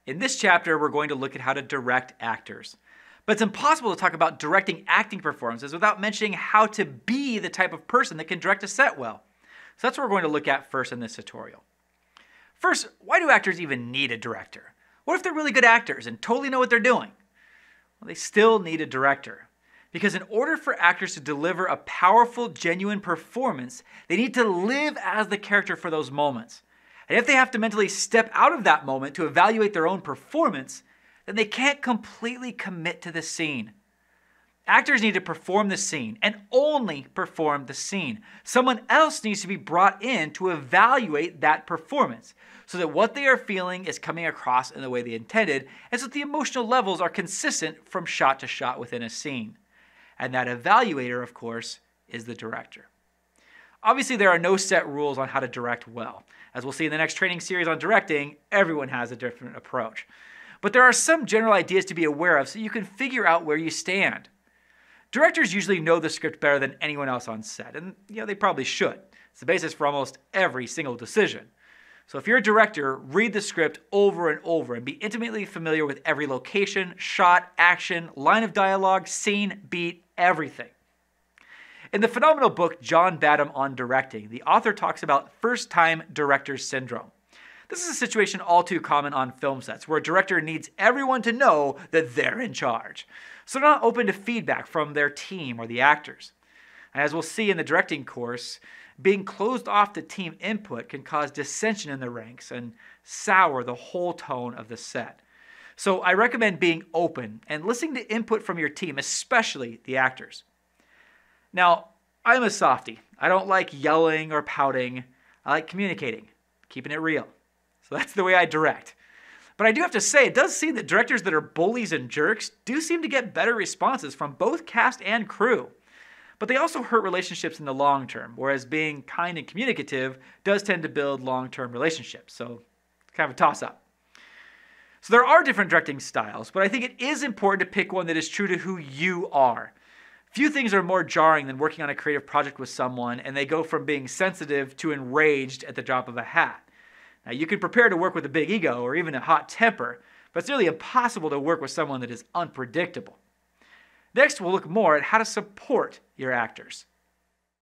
In this chapter, we're going to look at how to direct actors. But it's impossible to talk about directing acting performances without mentioning how to be the type of person that can direct a set well. So that's what we're going to look at first in this tutorial. First, why do actors even need a director? What if they're really good actors and totally know what they're doing? Well, they still need a director. Because in order for actors to deliver a powerful, genuine performance, they need to live as the character for those moments. And if they have to mentally step out of that moment to evaluate their own performance, then they can't completely commit to the scene. Actors need to perform the scene and only perform the scene. Someone else needs to be brought in to evaluate that performance so that what they are feeling is coming across in the way they intended and so that the emotional levels are consistent from shot to shot within a scene. And that evaluator, of course, is the director. Obviously, there are no set rules on how to direct well. As we'll see in the next training series on directing, everyone has a different approach. But there are some general ideas to be aware of so you can figure out where you stand. Directors usually know the script better than anyone else on set, and they probably should. It's the basis for almost every single decision. So if you're a director, read the script over and over and be intimately familiar with every location, shot, action, line of dialogue, scene, beat, everything. In the phenomenal book John Badham on Directing, the author talks about first-time director syndrome. This is a situation all too common on film sets where a director needs everyone to know that they're in charge. So they're not open to feedback from their team or the actors. And as we'll see in the directing course, being closed off to team input can cause dissension in the ranks and sour the whole tone of the set. So I recommend being open and listening to input from your team, especially the actors. Now, I'm a softie. I don't like yelling or pouting. I like communicating, keeping it real. So that's the way I direct. But I do have to say, it does seem that directors that are bullies and jerks do seem to get better responses from both cast and crew. But they also hurt relationships in the long term, whereas being kind and communicative does tend to build long-term relationships. So it's kind of a toss-up. So there are different directing styles, but I think it is important to pick one that is true to who you are. Few things are more jarring than working on a creative project with someone and they go from being sensitive to enraged at the drop of a hat. Now, you can prepare to work with a big ego or even a hot temper, but it's nearly impossible to work with someone that is unpredictable. Next, we'll look more at how to support your actors.